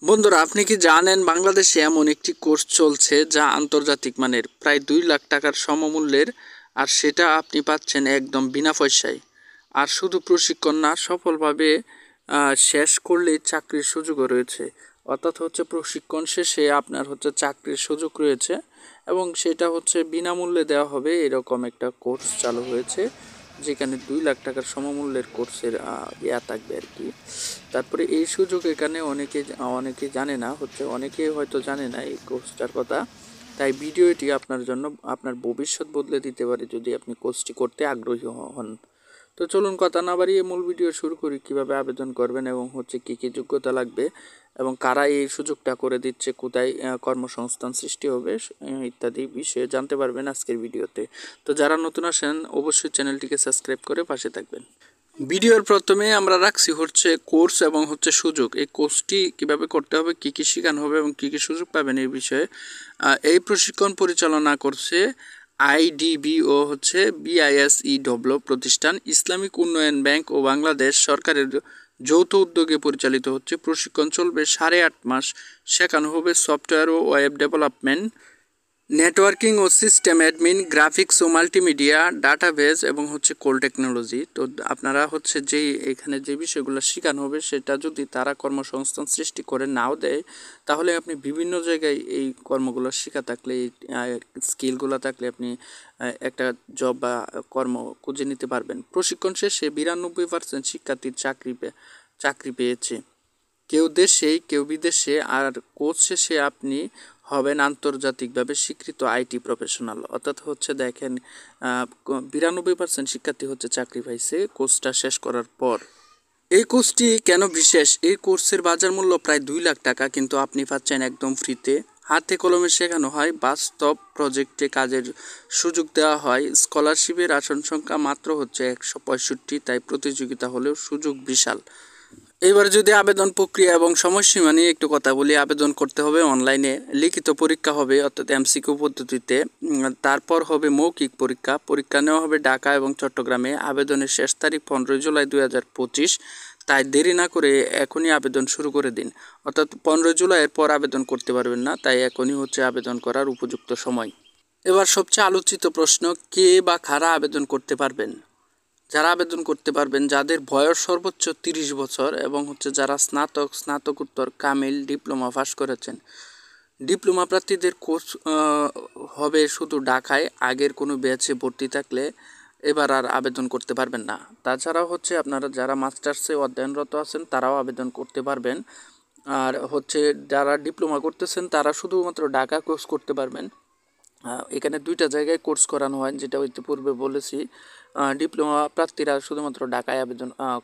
বন্ধুরা, আপনি কি জানেন বাংলাদেশে এমন একটি কোর্স চলছে যা আন্তর্জাতিক মানের, প্রায় 2 লাখ টাকার সমমূল্যের। আর সেটা আপনি পাচ্ছেন একদম বিনা পয়সায়। আর শুধু প্রশিক্ষণ না, সফলভাবে শেষ করলে চাকরির সুযোগও রয়েছে। অর্থাৎ হচ্ছে প্রশিক্ষণ শেষে আপনার হচ্ছে চাকরির সুযোগ রয়েছে এবং সেটা হচ্ছে বিনামূল্যে দেওয়া হবে, এরকম একটা কোর্স চালু হয়েছে যেখানে 2 লাখ টাকার সমমূল্যের কোর্সের থাকবে আর কি। তারপরে এই সুযোগ এখানে অনেকে জানে না, অনেকে হয়তো জানে না এই কোর্সটার কথা। তাই ভিডিওটি আপনার জন্য আপনার ভবিষ্যৎ বদলে দিতে পারে যদি আপনি কোর্সটি করতে আগ্রহী হন। তো চলুন কথা না বাড়িয়ে মূল ভিডিও শুরু করি। কিভাবে আবেদন করবেন এবং কী কী যোগ্যতা লাগবে এবং কারা এই সুযোগটা করে দিচ্ছে, কোথায় কর্মসংস্থান সৃষ্টি হবে, ইত্যাদি বিষয়ে জানতে পারবেন আজকের ভিডিওতে। তো যারা নতুন আসেন অবশ্যই চ্যানেলটিকে সাবস্ক্রাইব করে পাশে থাকবেন। ভিডিওর প্রথমে আমরা রাখছি কোর্স এবং সুযোগ। এই কোর্সটি কিভাবে করতে হবে, কি কি শেখানো হবে এবং কি কি সুযোগ পাবেন এই বিষয়ে। এই প্রশিক্ষণ পরিচালনা করছে আইডিবি ও BISEW প্রতিষ্ঠান, ইসলামিক উন্নয়ন ব্যাংক ও বাংলাদেশ সরকারের যৌথ উদ্যোগে পরিচালিত হচ্ছে। প্রশিক্ষণ চলবে 8.5 মাস। শেখানো হবে সফটওয়্যার ও ওয়েব ডেভেলপমেন্ট, নেটওয়ার্কিং ও সিস্টেম অ্যাডমিন, গ্রাফিক্স ও মাল্টিমিডিয়া, ডাটাবেজ এবং কোল টেকনোলজি। তো আপনারা এখানে যে বিষয়গুলো শেখানো হবে সেটা যদি তারা কর্মসংস্থান সৃষ্টি করে নাও দেয়, তাহলে আপনি বিভিন্ন জায়গায় এই কর্মগুলো শেখা থাকলে, এই স্কিলগুলো থাকলে আপনি একটা জব বা কর্ম খুঁজে নিতে পারবেন। প্রশিক্ষণ শেষে 92% শিক্ষার্থীর চাকরি পেয়েছে, কেউ দেশে কেউ বিদেশে। আর কোর্স শেষে আপনি হবেন আন্তর্জাতিকভাবে স্বীকৃত আইটি প্রফেশনাল। অর্থাৎ দেখেন, 92% শিক্ষার্থী চাকরি পাইছে কোর্সটা শেষ করার পর। এই কোর্সটি কেন বিশেষ? এই কোর্সের বাজার মূল্য প্রায় 2 লাখ টাকা, কিন্তু আপনি পাচ্ছেন একদম ফ্রিতে। হাতে কলমে শেখানো হয়, বাস্তব প্রজেক্টে কাজের সুযোগ দেওয়া হয়। স্কলারশিপের আসন সংখ্যা মাত্র 165, তাই প্রতিযোগিতা হলেও সুযোগ বিশাল। এবার যদি আবেদন প্রক্রিয়া এবং সময়সীমা নিয়ে একটু কথা বলি। আবেদন করতে হবে অনলাইনে, লিখিত পরীক্ষা হবে অর্থাৎ MCQ পদ্ধতিতে, তারপর হবে মৌখিক পরীক্ষা। পরীক্ষা নেওয়া হবে ঢাকা এবং চট্টগ্রামে। আবেদনের শেষ তারিখ 15 জুলাই 2025, তাই দেরি না করে এখনই আবেদন শুরু করে দিন। অর্থাৎ 15 জুলাইয়ের পর আবেদন করতে পারবেন না, তাই এখনই আবেদন করার উপযুক্ত সময়। এবার সবচেয়ে আলোচিত প্রশ্ন, কে বা কারা আবেদন করতে পারবেন? যারা আবেদন করতে পারবেন যাদের বয়স সর্বোচ্চ 30 বছর এবং যারা স্নাতকোত্তর, কামিল, ডিপ্লোমা পাস করেছেন। ডিপ্লোমা প্রার্থীদের কোর্স হবে শুধু ঢাকায়। আগের কোনো ব্যাচে ভর্তি থাকলে এবার আর আবেদন করতে পারবেন না। তাছাড়াও আপনারা যারা মাস্টার্সে অধ্যয়নরত আছেন তারাও আবেদন করতে পারবেন। আর যারা ডিপ্লোমা করতেছেন তারা শুধুমাত্র ঢাকা কোর্স করতে পারবেন। এখানে 2টা জায়গায় কোর্স করানো হয়, যেটা ইতিপূর্বে বলেছি। ডিপ্লোমা প্রার্থীরা শুধুমাত্র ঢাকায়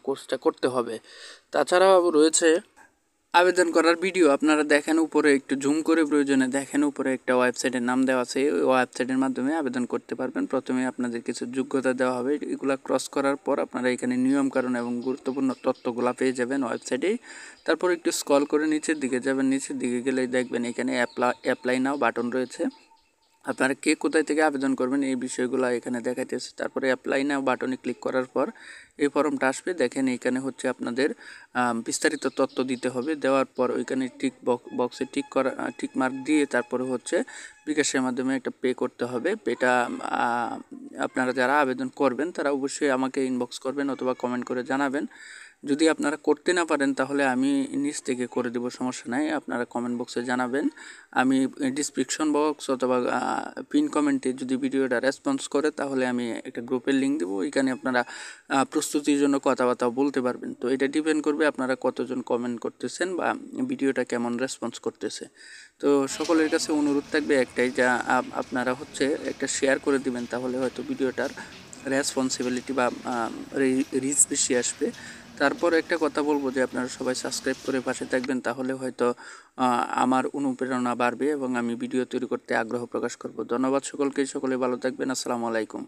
কোর্সটা করতে হবে। তাছাড়াও রয়েছে আবেদন করার ভিডিও। আপনারা দেখেন উপরে, একটু জুম করে প্রয়োজনে দেখেন, উপরে একটা ওয়েবসাইটের নাম দেওয়া আছে। ওই ওয়েবসাইটের মাধ্যমে আবেদন করতে পারবেন। প্রথমে আপনাদের কিছু যোগ্যতা দেওয়া হবে, এগুলো ক্রস করার পর আপনারা এখানে নিয়মকানুন এবং গুরুত্বপূর্ণ তথ্যগুলো পেয়ে যাবেন ওয়েবসাইটেই। তারপর একটু স্ক্রল করে নিচের দিকে যাবেন, নিচের দিকে গেলেই দেখবেন এখানে অ্যাপ্লাই নাও বাটন রয়েছে। আপনারা কে কোথায় থেকে আবেদন করবেন এই বিষয়গুলো এখানে দেখাইতেছে। তারপরে অ্যাপ্লাই নাও বাটনে ক্লিক করার পর এই ফর্মটা আসবে। দেখেন এখানে আপনাদের বিস্তারিত তথ্য দিতে হবে। দেওয়ার পর ওইখানে বক্সে টিক মার্ক দিয়ে তারপরে বিকাশের মাধ্যমে একটা পে করতে হবে। পেটা আপনারা যারা আবেদন করবেন তারা অবশ্যই আমাকে ইনবক্স করবেন অথবা কমেন্ট করে জানাবেন। যদি আপনারা করতে না পারেন তাহলে আমি নিচ থেকে করে দেব, সমস্যা নাই। আপনারা কমেন্ট বক্সে জানাবেন। আমি ডিসক্রিপশন বক্স অথবা পিন কমেন্টে যদি ভিডিওটা রেসপন্স করে তাহলে আমি একটা গ্রুপের লিঙ্ক দেবো। এখানে আপনারা প্রস্তুতির জন্য কথাবার্তা বলতে পারবেন। তো এটা ডিপেন্ড করবে আপনারা কতজন কমেন্ট করতেছেন বা ভিডিওটা কেমন রেসপন্স করতেছে। তো সকলের কাছে অনুরোধ থাকবে একটাই, যা আপনারা একটা শেয়ার করে দিবেন, তাহলে হয়তো ভিডিওটার রেসপন্সিবিলিটি বা রিচ বেশি আসবে। তারপর একটা কথা বলবো যে আপনারা সবাই সাবস্ক্রাইব করে পাশে থাকবেন, তাহলে হয়তো আমার অনুপ্রেরণা বাড়বে এবং আমি ভিডিও তৈরি করতে আগ্রহ প্রকাশ করব। ধন্যবাদ সকলকে, সকলে ভালো থাকবেন। আসসালামু আলাইকুম।